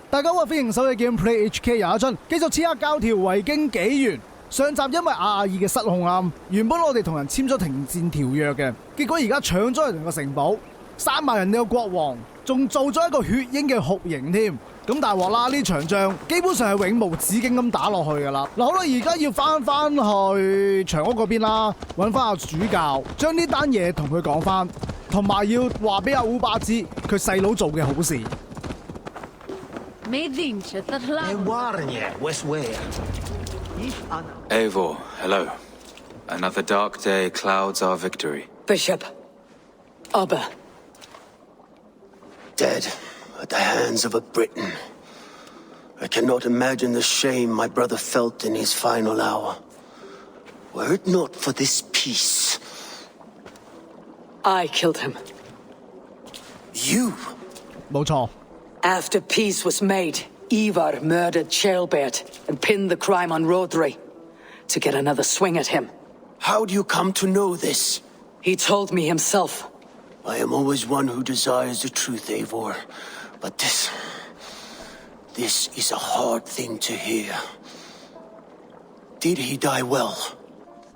大家好，歡迎收睇 Gameplay HK 有一春，繼續刺客教條維京紀元。上集因為阿爾嘅失控啊，原本我哋同人簽咗停戰條約嘅，結果而家搶咗人哋個城堡，殺埋人哋個國王，仲做咗一個血腥嘅酷刑添。咁大鑊啦！呢場仗基本上係永無止境咁打落去噶啦。嗱，好啦，而家要翻去長屋嗰邊啦，揾翻阿主教，將呢單嘢同佢講翻，同埋要話俾阿烏巴知佢細佬做嘅好事。Eivor, hello. Another dark day clouds our victory. Bishop. Abba. Dead at the hands of a Briton. I cannot imagine the shame my brother felt in his final hour. Were it not for this peace... I killed him. You? 冇錯。After peace was made, Ivar murdered Ceolbert and pinned the crime on Rodri to get another swing at him. How do you come to know this? He told me himself. I am always one who desires the truth, Eivor. But this is a hard thing to hear. Did he die well?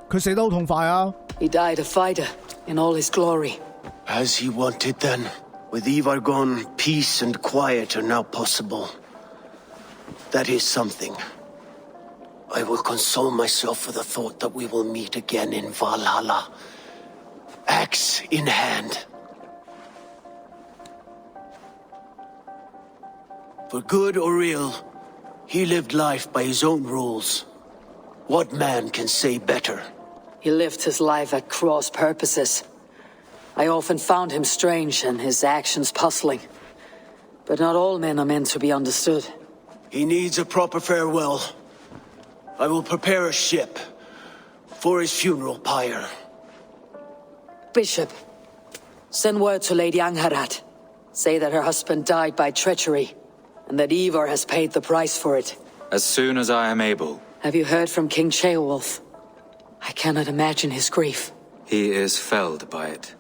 佢死得好痛快啊！ He died a fighter in all his glory. As he wanted then. With Ivar gone, peace and quiet are now possible. That is something. I will console myself with the thought that we will meet again in Valhalla. Axe in hand. For good or ill, he lived life by his own rules. What man can say better? He lived his life at cross purposes. I often found him strange and his actions puzzling. But not all men are meant to be understood. He needs a proper farewell. I will prepare a ship for his funeral pyre. Bishop, send word to Lady Angharad. Say that her husband died by treachery, and that Ivar has paid the price for it. As soon as I am able. Have you heard from King Ceolwulf? I cannot imagine his grief. He is felled by it.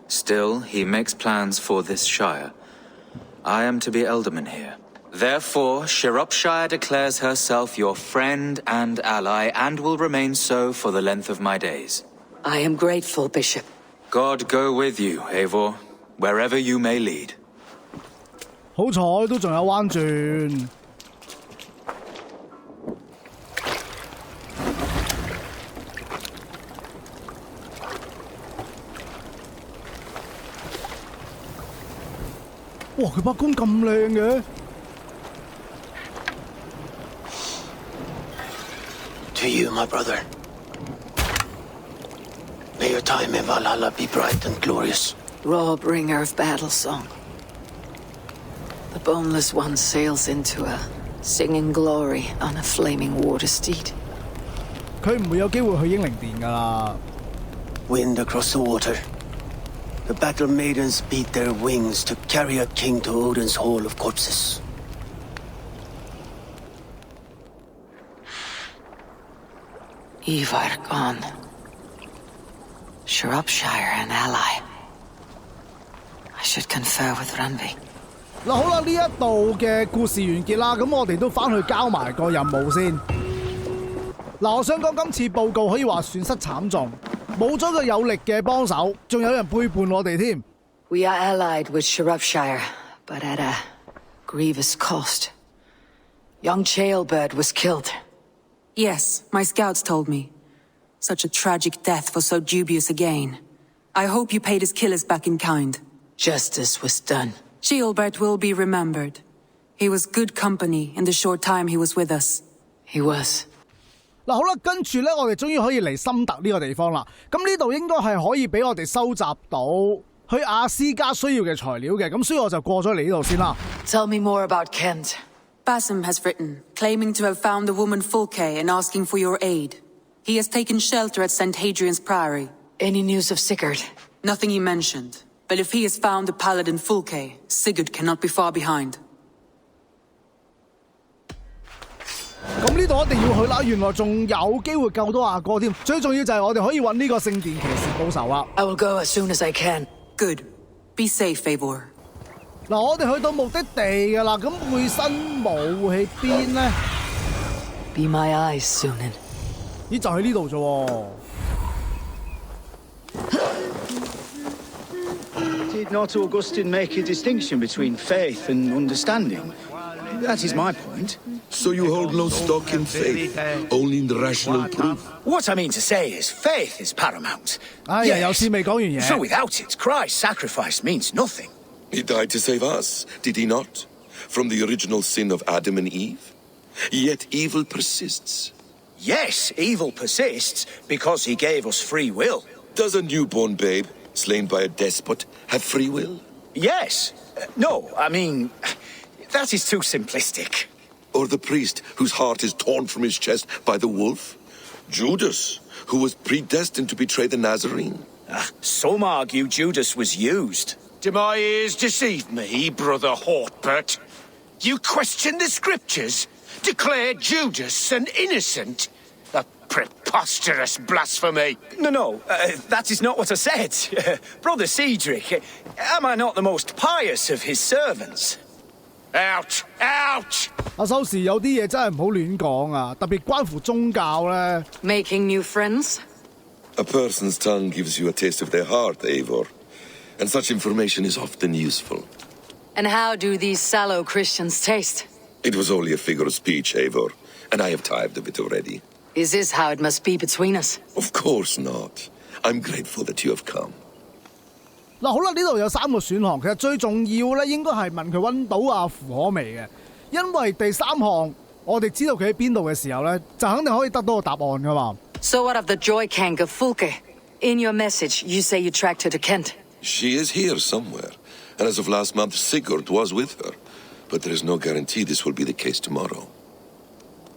Still, he makes plans for this shire. I am to be Elderman here. Therefore, Shropshire declares herself your friend and ally, and will remain so for the length of my days. I am grateful, Bishop. God go with you, Eivor, wherever you may lead. 好彩都仲有彎轉。哇！佢把弓咁靚嘅。To you, my brother. May your time in Valhalla be bright and glorious. Raw bringer of battle song. The boneless one sails into a singing glory on a flaming water steed. 佢唔會有機會去英靈殿㗎啦。Wind across the water. The battle maidens beat their wings to carry a king to Odin's Hall of Corpses. Ivar gone. Shropshire an ally. I should confer with Randvi. 嗱，好啦，呢一度嘅故事完結啦，咁我哋都翻去交埋個任務先。嗱，我想講今次報告可以話損失慘重。冇咗個有力嘅幫手，仲有人背叛我哋添。We are allied with Shropshire, but at a grievous cost. Young Ceolbert was killed. Yes, my scouts told me. Such a tragic death for so dubious a gain. I hope you paid his killers back in kind. Justice was done. Ceolbert will be remembered. He was good company in the short time he was with us. He was. 嗱，好啦，跟住咧，我哋終於可以嚟深特呢個地方啦。咁呢度應該係可以俾我哋收集到去亞斯加需要嘅材料嘅，咁所以我就過咗嚟呢度先啦。Tell me more about Kent. Basim has written, claiming to have found the woman Fulke and asking for your aid. He has taken shelter at St. Hadrian's Priory. Any news of Sigurd? Nothing he mentioned. But if he has found the paladin Fulke, Sigurd cannot be far behind. 咁呢度一定要去啦，原來仲有機會救到阿哥添。最重要就係我哋可以揾呢個聖殿騎士報仇啦。I will go as soon as I can. Good. Be safe, Eivor. 嗱，我哋去到目的地噶啦，咁會身武喺邊呢？ Be my eyes, Sunan. 咦，就喺呢度啫喎。Did not Augustine make a distinction between faith and understanding? That is my point. So you hold no stock in faith, only in the rational proof? What I mean to say is, faith is paramount. 哎呀，有事未講完嘢。 So without it, Christ's sacrifice means nothing. He died to save us, did he not? From the original sin of Adam and Eve? Yet evil persists. Yes, evil persists because he gave us free will. Does a newborn babe, slain by a despot, have free will? Yes. No, I mean, that is too simplistic. Or the priest whose heart is torn from his chest by the wolf? Judas, who was predestined to betray the Nazarene? Some argue Judas was used. Do my ears deceive me, Brother Hortbert? You question the scriptures? Declare Judas an innocent? A preposterous blasphemy. No, that is not what I said. Brother Cedric, am I not the most pious of his servants? Out! Out! 阿修士有啲嘢真係唔好亂講啊，特別關乎宗教咧。 Making new friends? A person's tongue gives you a taste of their heart, Eivor. And such information is often useful. And how do these sallow Christians taste? It was only a figure of speech, Eivor, and I have tired of it already. Is this how it must be between us? Of course not. I'm grateful that you have come. 嗱，好啦，呢度有3個選項，其實最重要咧，應該係問佢溫到阿符可未嘅，因為第3項我哋知道佢喺邊度嘅時候咧，就肯定可以得到個答案噶嘛。So what of the joy kank of Fulke? In your message, you say you tracked her to Kent. She is here somewhere, and as of last month, Sigurd was with her. But there is no guarantee this will be the case tomorrow.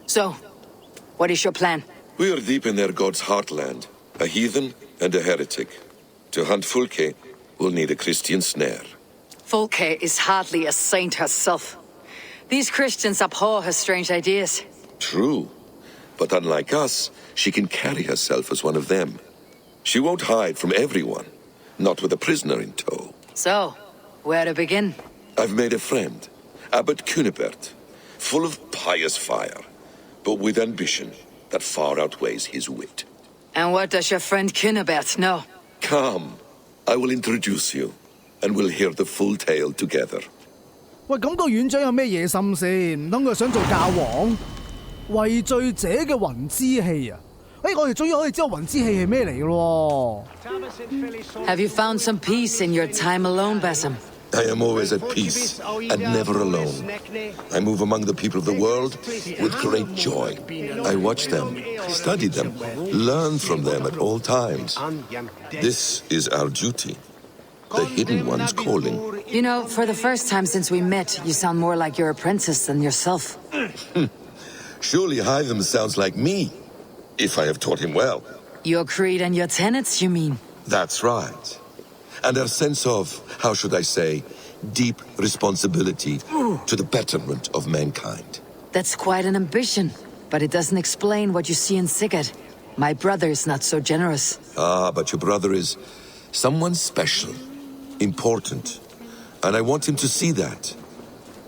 So, what is your plan? We are deep in their god's heartland, a heathen and a heretic. To hunt Fulke, we'll need a Christian snare. Fulke is hardly a saint herself. These Christians abhor her strange ideas. True. But unlike us, she can carry herself as one of them. She won't hide from everyone, not with a prisoner in tow. So, where to begin? I've made a friend, Abbot Cunibert, full of pious fire, but with ambition that far outweighs his wit. And what does your friend Cunibert know? Come, I will introduce you, and we'll hear the full tale together. 喂，咁個院長有咩野心先？唔通佢想做教皇？為罪者嘅魂之氣啊！我哋終於可以知道魂之氣係咩嚟嘅咯。Have you found some peace in your time alone, Basim? I am always at peace, and never alone. I move among the people of the world with great joy. I watch them, study them, learn from them at all times. This is our duty, the Hidden One's calling. You know, for the first time since we met, you sound more like your apprentice than yourself. Surely Hytham sounds like me, if I have taught him well. Your creed and your tenets, you mean? That's right. And our sense of, how should I say, deep responsibility to the betterment of mankind. That's quite an ambition, but it doesn't explain what you see in Sigurd. My brother is not so generous. Ah, but your brother is someone special, important, and I want him to see that.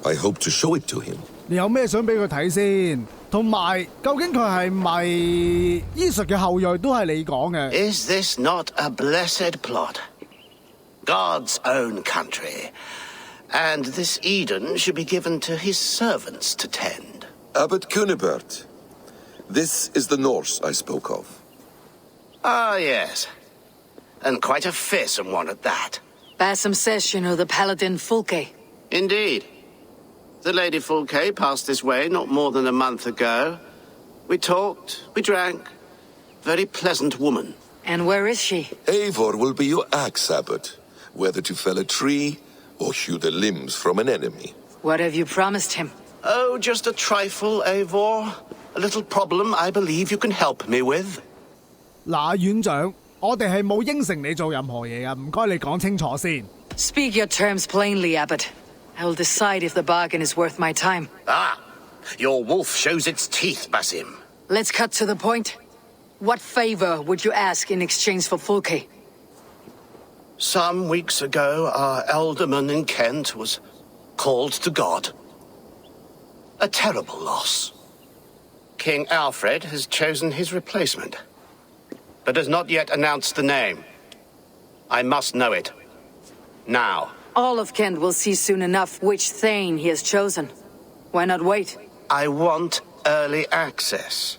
I hope to show it to him. 你有咩想俾佢睇先？同埋，究竟佢係咪醫術嘅後裔都係你講嘅？ Is this not a blessed plot? God's own country. And this Eden should be given to his servants to tend. Abbot Cunibert, this is the Norse I spoke of. Ah, yes. And quite a fearsome one at that. Basim says you know the paladin Fulke. Indeed. The Lady Fulke passed this way not more than a month ago. We talked, we drank. Very pleasant woman. And where is she? Eivor will be your axe, Abbot, whether to fell a tree or hew the limbs from an enemy. What have you promised him? Oh, just a trifle, Eivor. A little problem I believe you can help me with. 嗱，院長，我哋係冇應承你做任何嘢㗎，唔該你講清楚先。 Speak your terms plainly, Abbot. I will decide if the bargain is worth my time. Ah, Your wolf shows its teeth, Basim. Let's cut to the point. What favor would you ask in exchange for Fulke? Some weeks ago, our alderman in Kent was called to God. A terrible loss. King Alfred has chosen his replacement, but has not yet announced the name. I must know it. Now. All of Kent will see soon enough which Thane he has chosen. Why not wait? I want early access.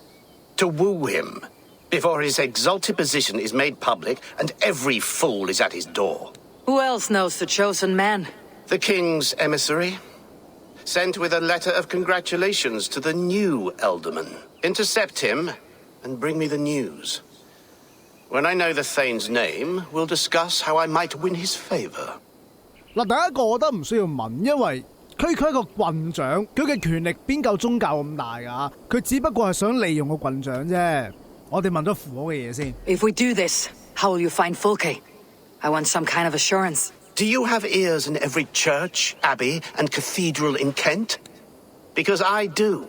To woo him, before his exalted position is made public and every fool is at his door. Who else knows the chosen man? The king's emissary, sent with a letter of congratulations to the new alderman. Intercept him and bring me the news. When I know the Thane's name, we'll discuss how I might win his favor. 嗱，第一個我覺得唔需要問，因為佢係個郡長，佢嘅權力邊夠宗教咁大㗎？佢只不過係想利用個郡長啫。我哋問咗符號嘅嘢先。If we do this, how will you find Fulke? I want some kind of assurance. Do you have ears in every church, abbey, and cathedral in Kent? Because I do.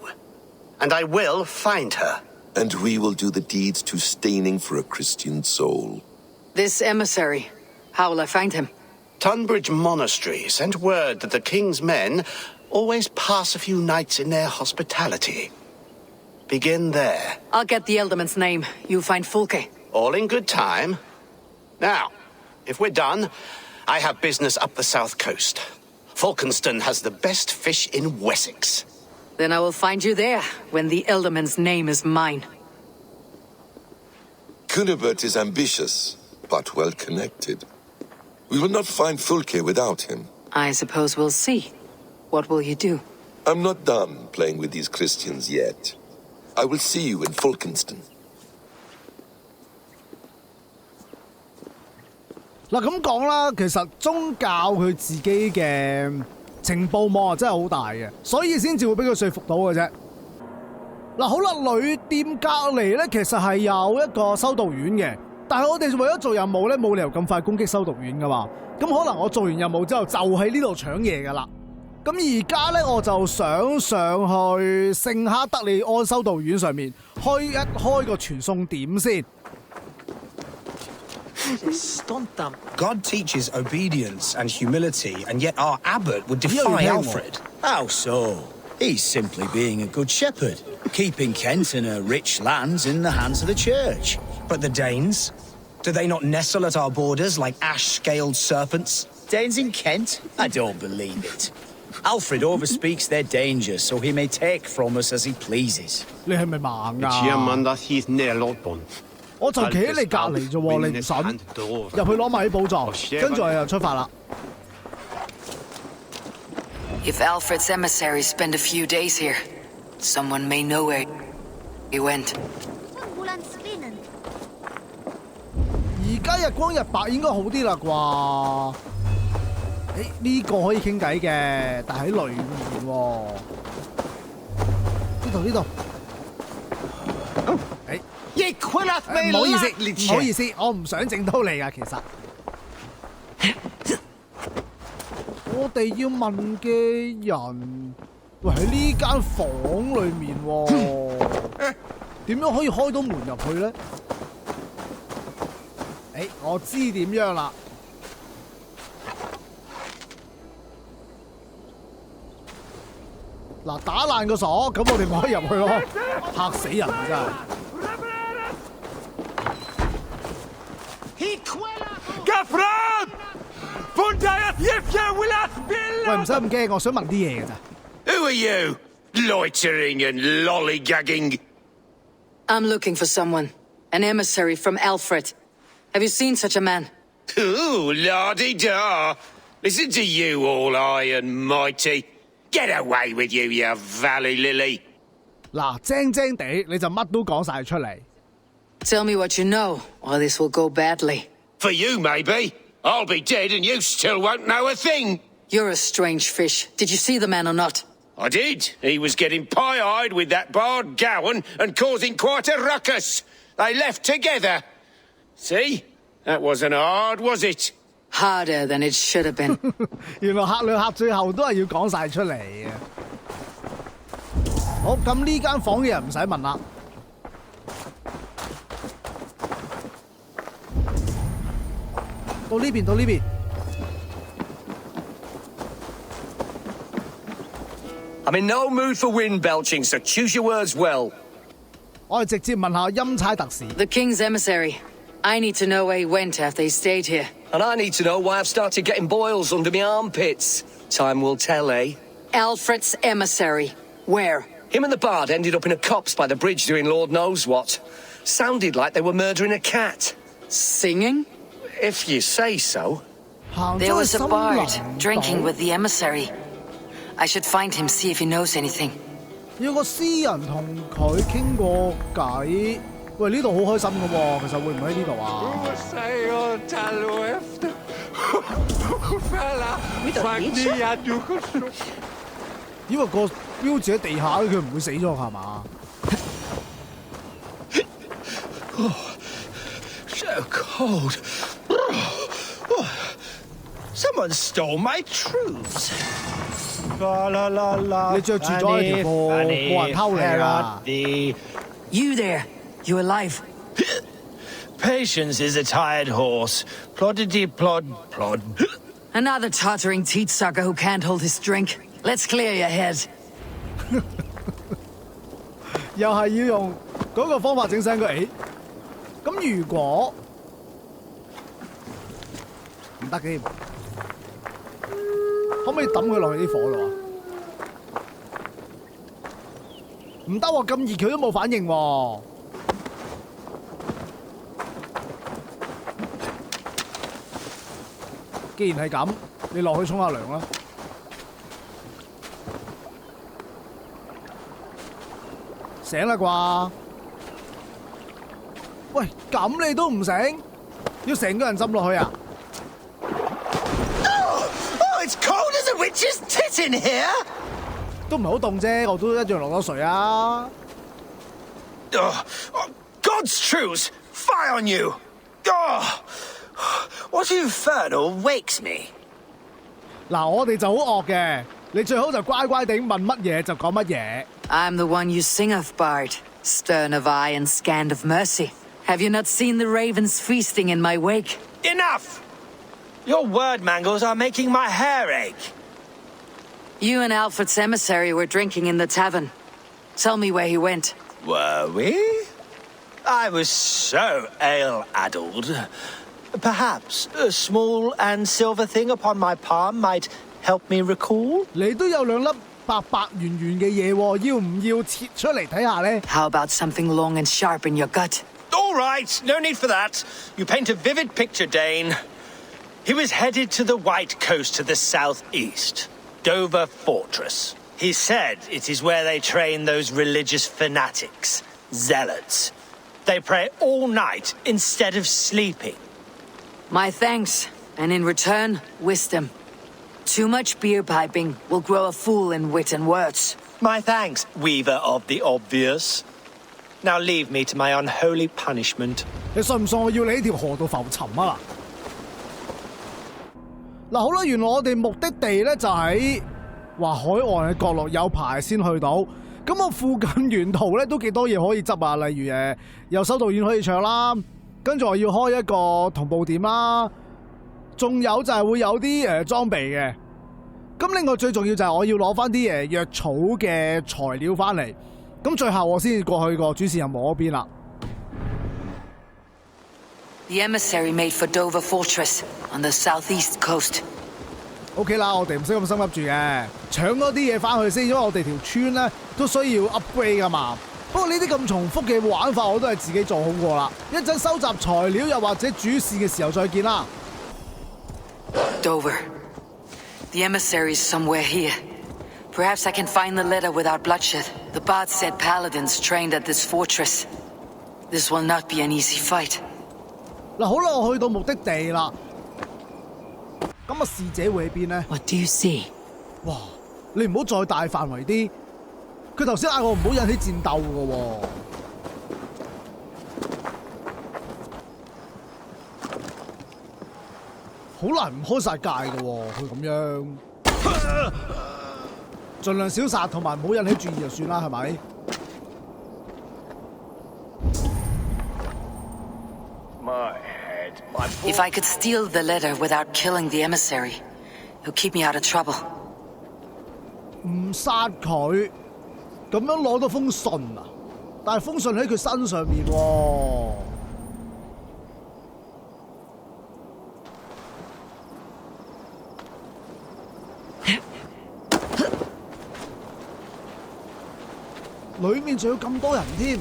And I will find her. And we will do the deeds too staining for a Christian soul. This emissary, how will I find him? Tunbridge Monastery sent word that the king's men always pass a few nights in their hospitality. Begin there. I'll get the alderman's name. You find Fulke. All in good time. Now, if we're done, I have business up the south coast. Falkenston has the best fish in Wessex. Then I will find you there when the alderman's name is mine. Cunibert is ambitious, but well connected. We will not find Fulke without him. I suppose we'll see. What will you do? I'm not done playing with these Christians yet. I will see you in Falkenston. 嗱咁講啦，其實宗教佢自己嘅情報網真係好大嘅，所以先至會俾佢說服到嘅啫。嗱好啦，旅店隔離咧其實係有一個修道院嘅，但係我哋為咗做任務咧，冇理由咁快攻擊修道院噶嘛。咁可能我做完任務之後就喺呢度搶嘢噶啦。咁而家咧我就想上去聖克德里安修道院上面開個傳送點先。God teaches obedience and humility, and yet our abbot would defy Alfred. How so? He's simply being a good shepherd, keeping Kent and her rich lands in the hands of the church. But the Danes? Do they not nestle at our borders like ash-scaled serpents? Danes in Kent? I don't believe it. Alfred overspeaks their danger, so he may take from us as he pleases. 你係咪盲㗎？我就企喺你隔離啫喎，你唔信？入去攞埋啲寶藏，跟住我又出發啦。If Alfred's emissaries spend a few days here, someone may know where he went. 而家日光日白應該好啲啦啩？呢個可以傾偈嘅，但喺裏面喎。呢度。唔好意思，我唔想整到你㗎，其實。我哋要問嘅人，喂喺呢間房裏面喎，點樣可以開到門入去咧？我知點樣啦。嗱，打爛個鎖，咁我哋咪可以入去咯，嚇死人真係。喂，唔使咁驚，我想問啲嘢㗎咋。Who are you? Loitering and lollygagging. I'm looking for someone. An emissary from Alfred. Have you seen such a man? Ooh, la-di-da. Listen to you, all high and mighty. Get away with you, you valley lily. 嗱，精精地你就乜都講晒出嚟。Tell me what you know, or this will go badly. For you, maybe. I'll be dead and you still won't know a thing. You're a strange fish. Did you see the man or not? I did. He was getting pie-eyed with that Bard Gowan and causing quite a ruckus. They left together. See? That wasn't hard, was it? Harder than it should have been. 原來嚇兩嚇最後都係要講晒出嚟嘅。好，咁呢間房嘅人唔使問啦。到呢邊，到呢邊。I'm in no mood for wind belching, so choose your words well. 我哋直接問下陰差特使。 The king's emissary. I need to know where he went after he stayed here. And I need to know why I've started getting boils under my armpits. Time will tell, eh? Alfred's emissary. Where? Him and the bard ended up in a copse by the bridge doing Lord knows what. Sounded like they were murdering a cat. Singing? If you say so. There was a bard drinking with the emissary. I should find him, see if he knows anything. 有個詩人同佢傾過偈。喂，呢度好開心㗎喎，其實會唔會喺呢度啊？因為個標誌喺地下，佢唔會死咗係嘛？ So cold. Someone stole my truths. 你着住咗一條褲，冇人偷你啊 You there? You alive? Patience is a tired horse. Ploddity plod plod. Another tottering teat sucker who can't hold his drink. Let's clear your head. 又係要用嗰個方法整醒佢。咁如果唔得嘅，可唔可以抌佢落去啲火度啊？唔得喎，咁熱佢都冇反應喎。既然係咁，你落去沖下涼啦。醒啦啩？喂，咁你都唔醒？要成個人浸落去啊？ Oh, it's cold as a witch's tit in here! 都唔係好凍啫，我都一樣落咗水啊！ God's truths! Fire on you! What infernal wakes me? 嗱，我哋就好惡嘅，你最好就乖乖地問乜嘢就講乜嘢。 I'm the one you sing of, Bard. Stern of eye and scant of mercy. Have you not seen the ravens feasting in my wake? Enough! Your word mangles are making my hair ache. You and Alfred's emissary were drinking in the tavern. Tell me where he went. Were we? I was so ale-addled. Perhaps a small and silver thing upon my palm might help me recall? 你都有兩粒白白圓圓嘅嘢喎，要唔要切出嚟睇下呢？ How about something long and sharp in your gut? All right, no need for that. You paint a vivid picture, Dane. He was headed to the White Coast to the southeast, Dover Fortress. He said it is where they train those religious fanatics, zealots. They pray all night instead of sleeping. My thanks, and in return, wisdom. Too much beer piping will grow a fool in wit and words. My thanks, weaver of the obvious. Now leave me to my unholy punishment. 你信唔信我要你喺條河度浮沉啊？嗱，好啦，原來我哋目的地咧就喺話海岸嘅角落，有排先去到。咁我附近沿途咧都幾多嘢可以執啊，例如有修道院可以唱啦，跟住我要開一個同步點啦，仲有就係會有啲裝備嘅。咁另外最重要就係我要攞翻啲藥草嘅材料翻嚟。咁最後我先至過去個主線任務嗰邊啦。The emissary made for Dover Fortress on the southeast coast. OK 啦，我哋唔使咁心急住嘅，搶多啲嘢翻去先，因為我哋條村咧都需要 upgrade 噶嘛。不過呢啲咁重複嘅玩法我都係自己做好過啦。一陣收集材料又或者主線嘅時候再見啦。Dover. The emissary is somewhere here. Perhaps I can find the letter without bloodshed. The bard said paladins trained at this fortress. This will not be an easy fight. 嗱，好啦，我去到目的地啦。咁使者會喺邊呢？ What do you see? 哇！你唔好再大範圍啲。佢頭先嗌我唔好引起戰鬥㗎喎。好難唔開晒戒㗎喎，佢咁樣。盡量少殺同埋唔好引起注意就算啦，係咪？ If I could steal the letter without killing the emissary, it'll keep me out of trouble. 唔殺佢，咁樣攞到封信啊！但係封信喺佢身上面喎。裏面仲有咁多人添。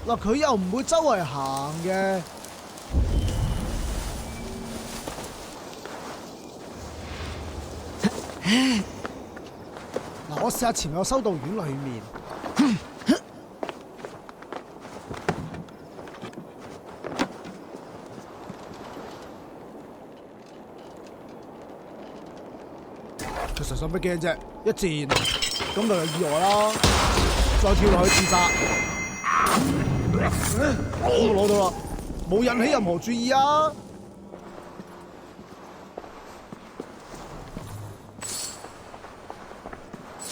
嗱，佢又唔會周圍行嘅。嗱，我試下潛入修道院裏面。其實使乜驚啫？一箭咁就有意外啦，再跳落去自殺。 攞到啦，冇引起任何注意啊！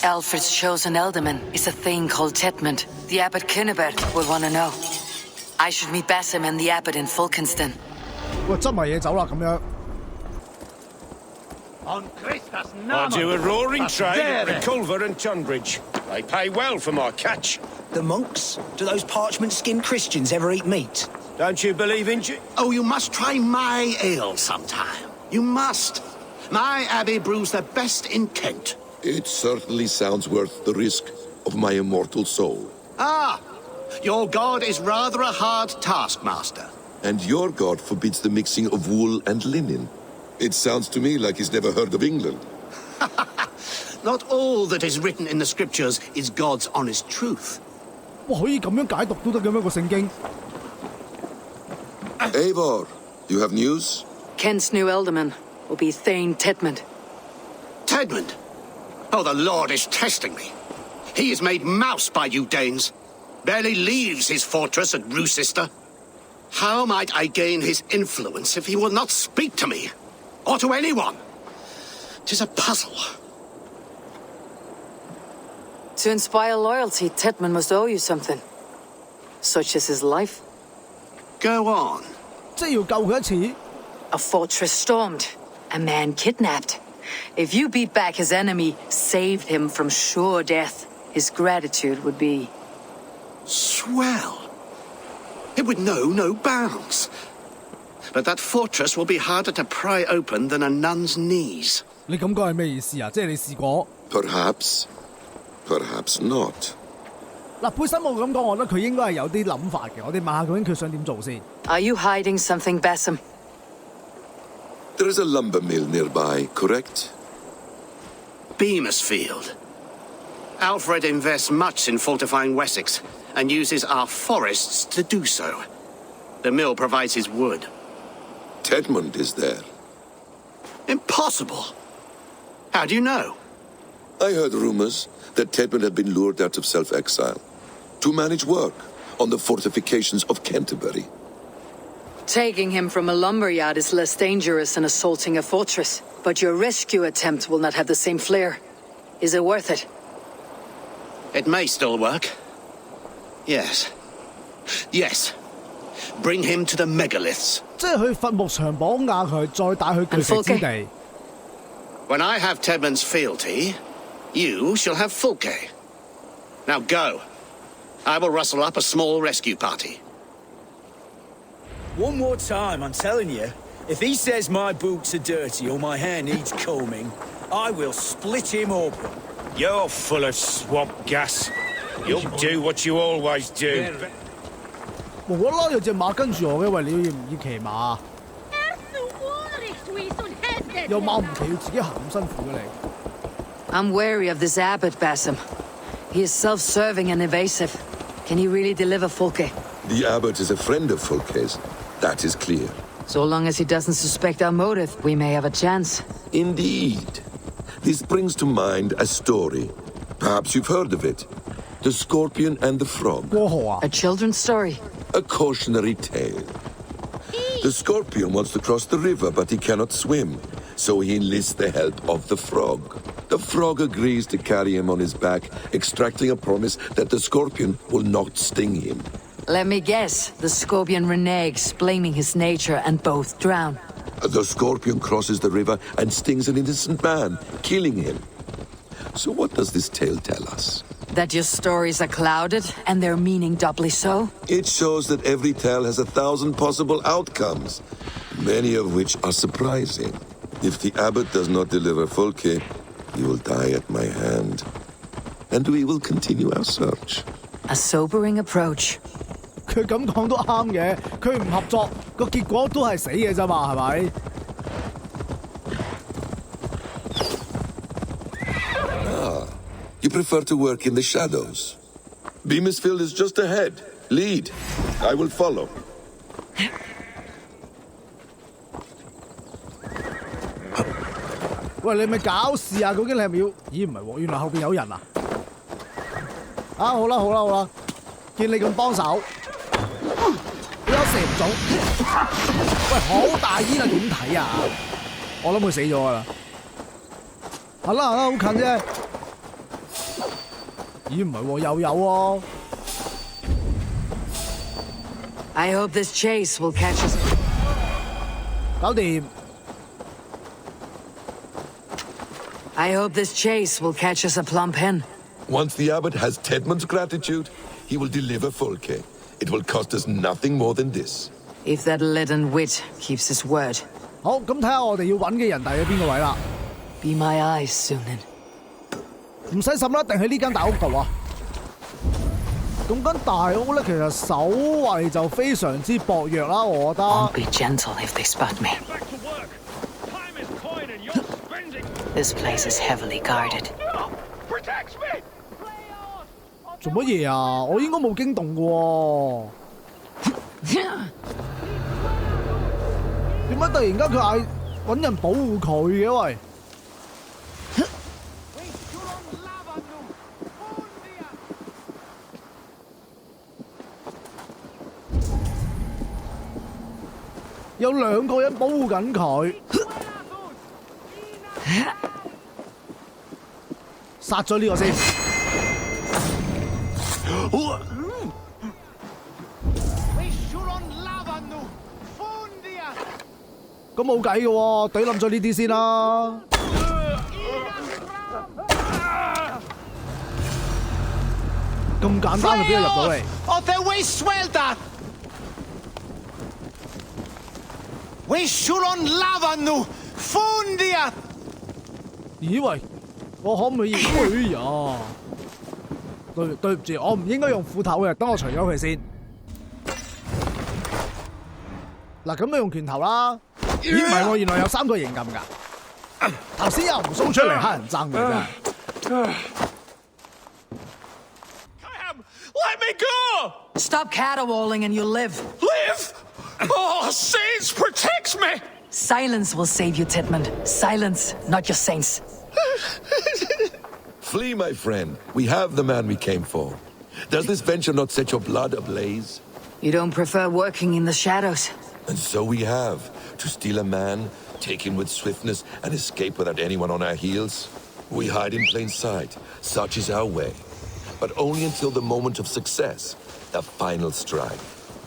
Alfred's chosen ealdorman is a thing called Tetmund. The abbot Kinnebert would want to know. I should meet Basim and the abbot in Fulkenston. 喂，執埋嘢走啦，咁樣。 I do a roaring trade at Culver and Tunbridge. I pay well for my catch. The monks? Do those parchment-skinned Christians ever eat meat? Don't you believe in... Oh, you must try my ale sometime. You must. My abbey brews the best in Kent. It certainly sounds worth the risk of my immortal soul. Ah, your god is rather a hard taskmaster. And your god forbids the mixing of wool and linen. It sounds to me like he's never heard of England. Not all that is written in the scriptures is God's honest truth. 哇，可以咁樣解讀都得嘅咩個聖經？ Eivor, you have news? Kent's new ealdorman will be Thane Tetmund. Tedmund? Oh, the Lord is testing me. He is made mouse by you Danes. Barely leaves his fortress at Roosister. How might I gain his influence if he will not speak to me? Or to anyone? 'Tis a puzzle. To inspire loyalty, Tetmund must owe you something. Such as his life. Go on. 即係要救佢一次。 A fortress stormed. A man kidnapped. If you beat back his enemy, saved him from sure death, his gratitude would be... Swell. It would know no bounds. But that fortress will be harder to pry open than a nun's knees. 你咁講係咩意思啊？即係你試過？ Perhaps. Perhaps not. 嗱，佩森冇咁講，我覺得佢應該係有啲諗法嘅。我哋問下究竟佢想點做先。 Are you hiding something, Basim? There is a lumber mill nearby, correct? Beamisfield. Alfred invests much in fortifying Wessex and uses our forests to do so. The mill provides his wood. Tedmund is there. Impossible. How do you know? I heard rumors that Tedmund had been lured out of self-exile to manage work on the fortifications of Canterbury. Taking him from a lumberyard is less dangerous than assaulting a fortress. But your rescue attempt will not have the same flair. Is it worth it? It may still work. Yes. Yes. Bring him to the megaliths. 即係去伐木場綁架佢，再帶去巨石之地。 When I have Tedmund's fealty, you shall have Fulke. Now go. I will rustle up a small rescue party. One more time, I'm telling you. If he says my boots are dirty or my hair needs combing, I will split him open. You're full of swamp gas. You'll do what you always do. 無啦啦有隻馬跟住我嘅，喂，你要唔要騎馬？有馬唔騎，要自己行咁辛苦嘅你。 I'm wary of this abbot, Basim. He is self-serving and evasive. Can he really deliver Fulke? The abbot is a friend of Fulke's. That is clear. So long as he doesn't suspect our motive, we may have a chance. Indeed. This brings to mind a story. Perhaps you've heard of it. The Scorpion and the Frog. 過河啊！ A children's story. A cautionary tale. The scorpion wants to cross the river, but he cannot swim, so he enlists the help of the frog. The frog agrees to carry him on his back, extracting a promise that the scorpion will not sting him. Let me guess. The scorpion reneges, blaming his nature, and both drown. The scorpion crosses the river and stings an innocent man, killing him. So what does this tale tell us? That your stories are clouded, and their meaning doubly so? It shows that every tale has 1,000 possible outcomes, many of which are surprising. If the abbot does not deliver Folke, he will die at my hand. And we will continue our search. A sobering approach. 佢咁講都啱嘅，佢唔合作，個結果都係死嘅啫嘛，係咪？ You prefer to work in the shadows. Beamisfield is just ahead. Lead. I will follow. 喂，你咪搞事啊！究竟你係咪要？咦，唔係喎，原來後邊有人啊！啊，好啦好啦好啦，見你咁幫手，你有射唔中。喂，好大煙啊！點睇啊？我諗佢死咗㗎啦。行啦行啦，好近啫。 咦，唔係喎，又有喎。I hope this chase will catch us. 搞掂。I hope this chase will catch us a plump hen. Once the abbot has Tedmund's gratitude, he will deliver Folke. It will cost us nothing more than this. If that leaden wit keeps his word. 好，咁睇下我哋要揾嘅人大喺邊個位啦。Be my eyes, Sunan. 唔使審啦，一定喺呢間大屋度啊！咁間大屋咧，其實守衛就非常之薄弱啦，我覺得。Won't be gentle if they spot me. This place is heavily guarded. 做乜嘢啊？我應該冇驚動嘅喎。點解突然間佢嗌揾人保護佢嘅喂？ 有兩個人保護緊佢，殺咗呢個先。咁冇計嘅喎，懟冧咗呢啲先啦。咁簡單就俾佢入到嚟。 咦喂，我可唔可以？哎呀，對唔住，我唔應該用斧頭嘅，等我除咗佢先。嗱，咁你用拳頭啦。咦，唔係喎，原來有3個刑禁㗎。頭先又唔鬆出嚟，乞人憎嘅真係。Let me go! Stop caterwauling and you'll live. Live? Oh, saints protects me! Silence will save you, Titmund. Silence, not your saints. Flee, my friend. We have the man we came for. Does this venture not set your blood ablaze? You don't prefer working in the shadows? And so we have. To steal a man, take him with swiftness, and escape without anyone on our heels. We hide in plain sight. Such is our way. But only until the moment of success, the final strike.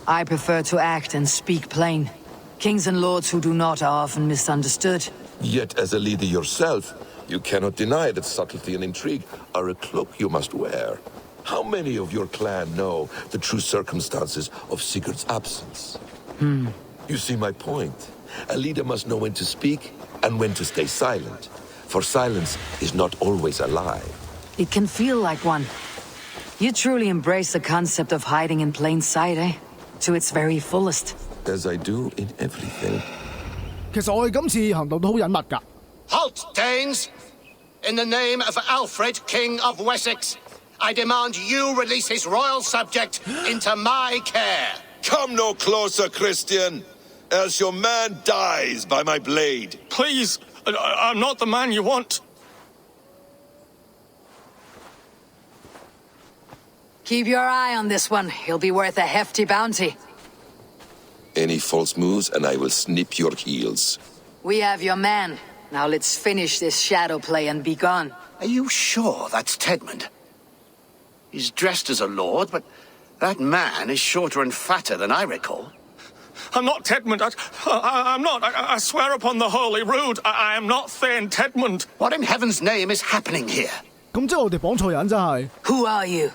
I prefer to act and speak plain. Kings and lords who do not are often misunderstood. Yet, as a leader yourself, you cannot deny that subtlety and intrigue are a cloak you must wear. How many of your clan know the true circumstances of Sigurd's absence? You see my point. A leader must know when to speak and when to stay silent. For silence is not always a lie. It can feel like one. You truly embrace the concept of hiding in plain sight, eh? To its very fullest. As I do in everything. 其實我哋今次行動都好隱密㗎。 Halt, Danes! In the name of Alfred, King of Wessex, I demand you release his royal subject into my care. Come no closer, Christian, else your man dies by my blade. Please, I'm not the man you want. Keep your eye on this one. He'll be worth a hefty bounty. Any false moves and I will snip your heels. We have your man. Now let's finish this shadow play and be gone. Are you sure that's Tedmund? He's dressed as a lord, but that man is shorter and fatter than I recall. I'm not Tedmund. I'm not. I swear upon the Holy Rood, I am not Thane Tedmund. What in heaven's name is happening here? 咁即係我哋綁錯人真係。Who are you?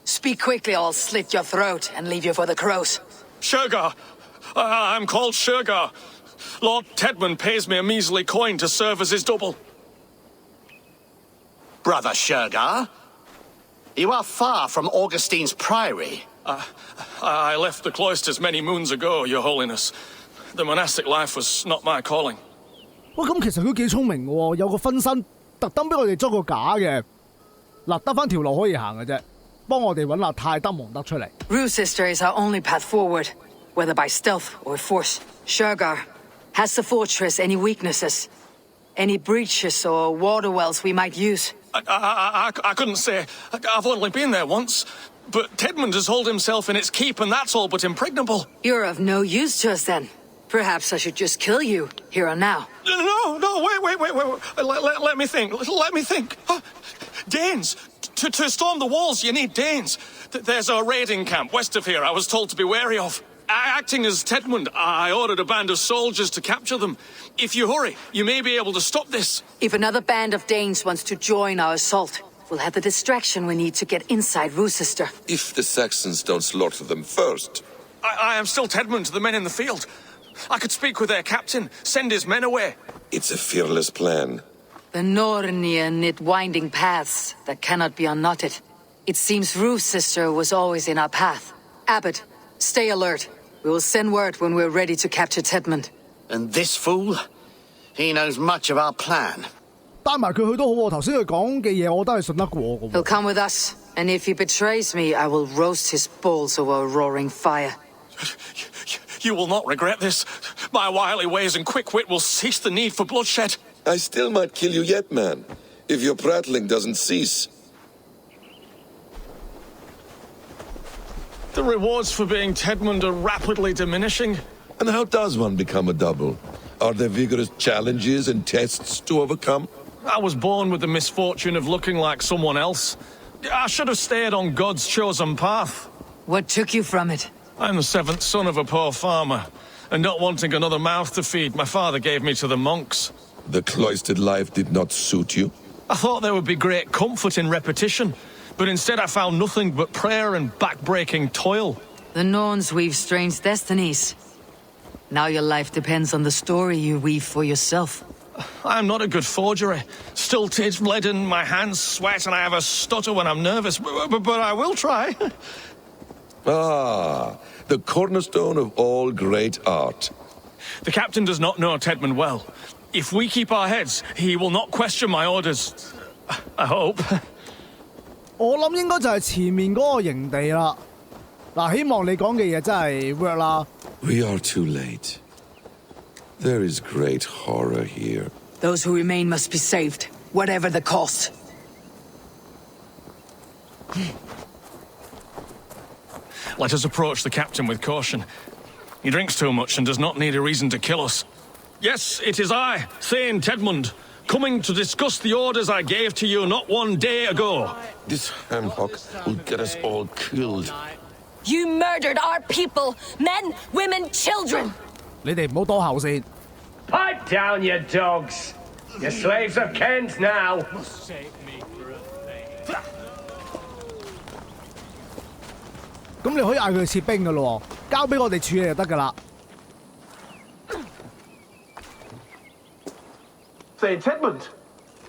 Speak quickly or I'll slit your throat and leave you for the crows. Shergar. I'm called Shergar. Lord Tedmund pays me a measly coin to serve as his double. Brother Shergar, you are far from Augustine's priory. I left the cloisters many moons ago, Your Holiness. The monastic life was not my calling. 喂，咁其實佢幾聰明喎，有個分身特登俾我哋捉個假嘅。嗱，得翻條路可以行嘅啫，幫我哋揾阿泰德蒙德出嚟。Rue Sister is our only path forward, whether by stealth or force. Shergar, has the fortress any weaknesses? Any breaches or water wells we might use? I couldn't say. I've only been there once. But Tedmund has holed himself in its keep, and that's all but impregnable. You're of no use to us then. Perhaps I should just kill you, here and now. No, wait. Let me think. Danes. To storm the walls, you need Danes. There's a raiding camp west of here I was told to be wary of. Acting as Tedmund, I ordered a band of soldiers to capture them. If you hurry, you may be able to stop this. If another band of Danes wants to join our assault, we'll have the distraction we need to get inside Rue Sister. If the Saxons don't slaughter them first. I am still Tedmund to the men in the field. I could speak with their captain, send his men away. It's a fearless plan. The Nornir knit winding paths that cannot be unknotted. It seems Rue Sister was always in our path. Abbot, stay alert. We will send word when we're ready to capture Tedmund. And this fool? He knows much of our plan. 帶埋佢去都好喎，頭先佢講嘅嘢我都係信得過嘅喎。He'll come with us, and if he betrays me, I will roast his balls over a roaring fire. You will not regret this. My wily ways and quick wit will cease the need for bloodshed. I still might kill you yet, man, if your prattling doesn't cease. The rewards for being Tedmund are rapidly diminishing. And how does one become a double? Are there vigorous challenges and tests to overcome? I was born with the misfortune of looking like someone else. I should have stayed on God's chosen path. What took you from it? I'm the seventh son of a poor farmer, and not wanting another mouth to feed, my father gave me to the monks. The cloistered life did not suit you? I thought there would be great comfort in repetition, but instead I found nothing but prayer and back-breaking toil. The Norns weave strange destinies. Now your life depends on the story you weave for yourself. I'm not a good forgery. Stilted, leaden, my hands sweat, and I have a stutter when I'm nervous, but I will try. Ah, the cornerstone of all great art. The captain does not know Tedmund well. If we keep our heads, he will not question my orders. I hope. 我諗應該就係前面嗰個營地啦。嗱，希望你講嘅嘢真係 work 啦。We are too late. There is great horror here. Those who remain must be saved, whatever the cost. Let us approach the captain with caution. He drinks too much and does not need a reason to kill us. Yes, it is I, Thane Tedmund, coming to discuss the orders I gave to you not one day ago. This hamhock will get us all killed. You murdered our people, men, women, children. 你哋唔好多口先。Pipe down, you dogs. Your slaves are Kent now. 咁你可以嗌佢撤兵噶咯，交俾我哋處理就得噶啦。Thane Tedmund,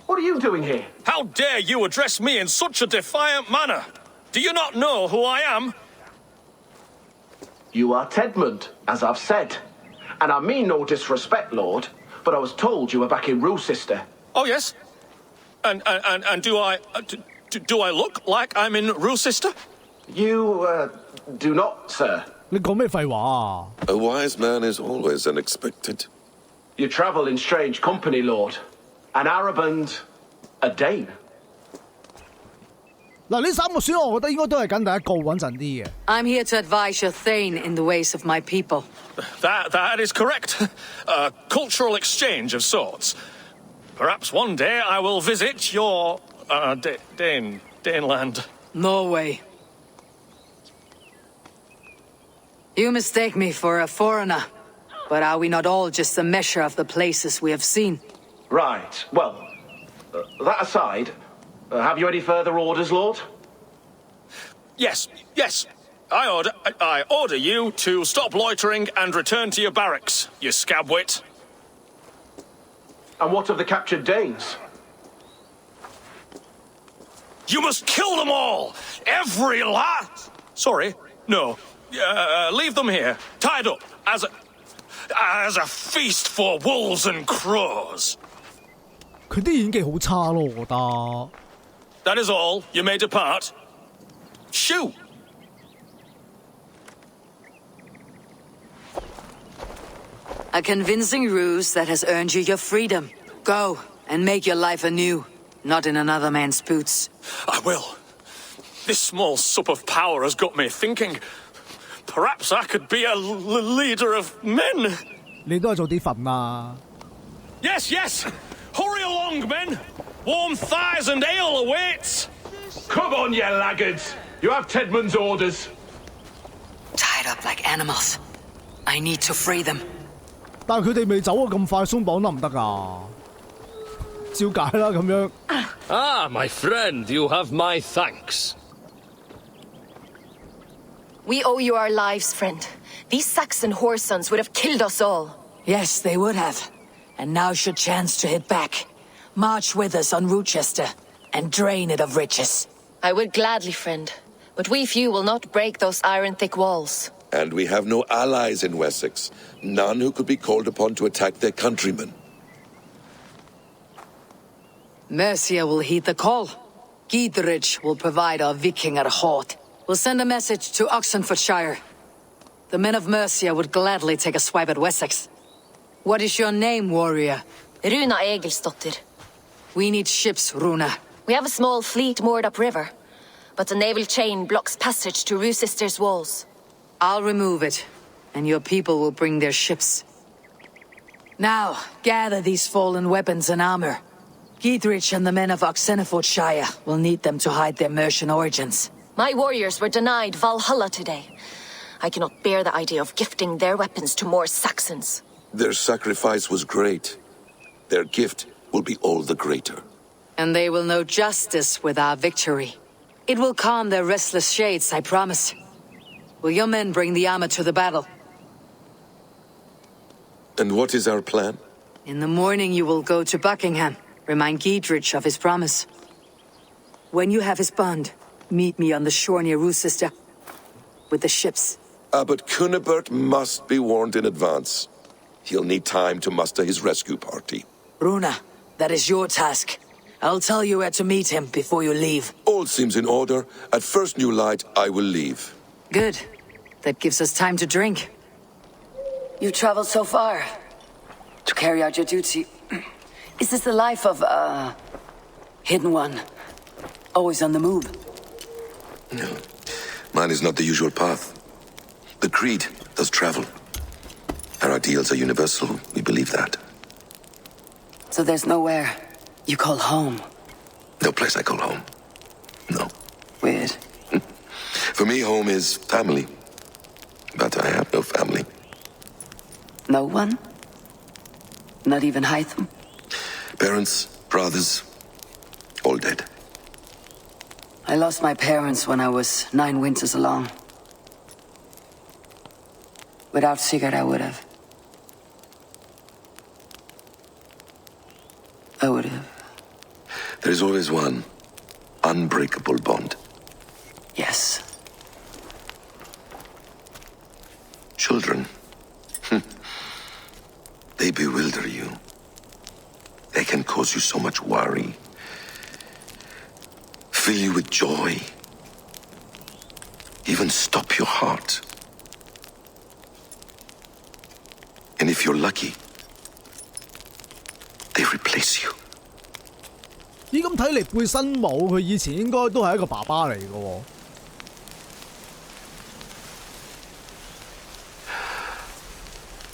what are you doing here? How dare you address me in such a defiant manner? Do you not know who I am? You are Tedmund, as I've said. And I mean no disrespect, Lord, but I was told you were back in Rue Sister. Oh, yes? And do I look like I'm in Rue Sister? You, do not, sir. 你講咩廢話啊 A wise man is always unexpected. You travel in strange company, Lord. An Arab and a Dane. 嗱，呢3個選項我覺得應該都係跟第一個穩陣啲嘅。I'm here to advise your Thane in the ways of my people. That is correct. A cultural exchange of sorts. Perhaps one day I will visit your, Daneland. Norway. You mistake me for a foreigner, but are we not all just a measure of the places we have seen? Right. Well, that aside, have you any further orders, Lord? Yes. I order you to stop loitering and return to your barracks, you scabwit. And what of the captured Danes? You must kill them all! Every last... Sorry, no. Leave them here, tied up, as a feast for wolves and crows. 佢啲演技好差咯，我覺得。That is all. You may depart. Shoot! A convincing ruse that has earned you your freedom. Go and make your life anew, not in another man's boots. I will. This small sup of power has got me thinking. Perhaps I could be a leader of men. 你都係做啲份啦。Yes. Hurry along, men. Warm thighs and ale awaits. Come on, you laggards. You have Tedman's orders. Tied up like animals. I need to free them. 但係佢哋未走啊，咁快鬆綁得唔得㗎？照解啦，咁樣。Ah, my friend, you have my thanks. We owe you our lives, friend. These Saxon whoresons would have killed us all. Yes, they would have. And now's your chance to hit back. March with us on Rochester and drain it of riches. I would gladly, friend. But we few will not break those iron-thick walls. And we have no allies in Wessex. None who could be called upon to attack their countrymen. Mercia will heed the call. Giedrich will provide our Vikingar hort. We'll send a message to Oxenfordshire. The men of Mercia would gladly take a swipe at Wessex. What is your name, warrior? Runa Egilsdotter. We need ships, Runa. We have a small fleet moored upriver, but the naval chain blocks passage to Rochester's walls. I'll remove it, and your people will bring their ships. Now, gather these fallen weapons and armor. Giedrich and the men of Oxenfordshire will need them to hide their Mercian origins. My warriors were denied Valhalla today. I cannot bear the idea of gifting their weapons to more Saxons. Their sacrifice was great. Their gift will be all the greater. And they will know justice with our victory. It will calm their restless shades, I promise. Will your men bring the armor to the battle? And what is our plan? In the morning you will go to Buckingham, remind Giedrich of his promise. When you have his bond, meet me on the shore near Rochester with the ships. Abbot Cunibert must be warned in advance. He'll need time to muster his rescue party. Runa, that is your task. I'll tell you where to meet him before you leave. All seems in order. At first new light, I will leave. Good. That gives us time to drink. You traveled so far to carry out your duty. Is this the life of a hidden one? Always on the move? No. Mine is not the usual path. The Creed does travel. Our ideals are universal. We believe that. So there's nowhere you call home? No place I call home. No. Weird. For me, home is family. But I have no family. No one? Not even Hytham? Parents, brothers, all dead. I lost my parents when I was 9 winters along. Without Sigurd, I would have. There is always one unbreakable bond. Yes. Children. They bewilder you. They can cause you so much worry. Fill you with joy. Even stop your heart. And if you're lucky, they replace you. 咦，咁睇嚟貝辛姆佢以前應該都係一個爸爸嚟嘅喎。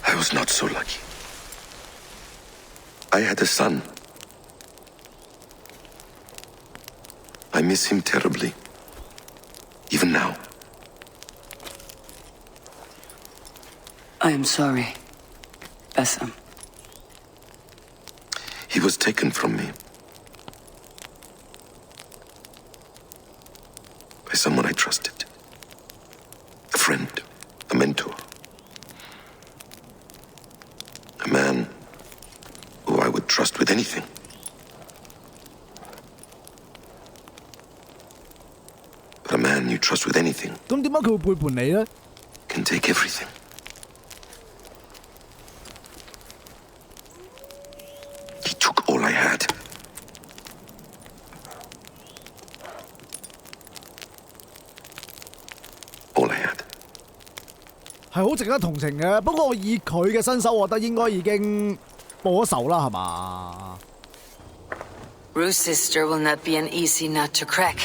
I was not so lucky. I had a son. I miss him terribly. Even now. I am sorry, Bassam. He was taken from me. By someone I trusted. A friend, a mentor. A man who I would trust with anything. But a man you trust with anything 咁點解佢會背叛你咧 can take everything. He took all I had. All I had. 係好值得同情嘅，不過以佢嘅身手，我覺得應該已經報咗仇啦，係嘛 Ruth's sister will not be an easy nut to crack.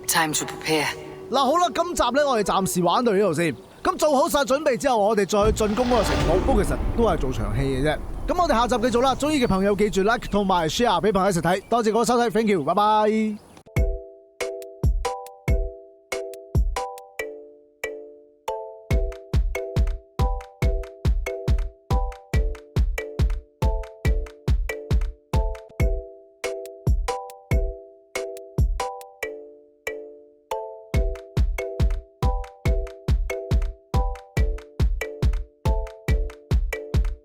Time to prepare. 嗱，好啦，今集咧我哋暫時玩到呢度先。咁做好晒準備之後，我哋再去進攻嗰個城堡。不過其實都係做場戲嘅啫。咁我哋下集繼續啦。中意嘅朋友記住 like 同埋 share 俾朋友一齊睇。多謝各位收睇 ，thank you，拜拜。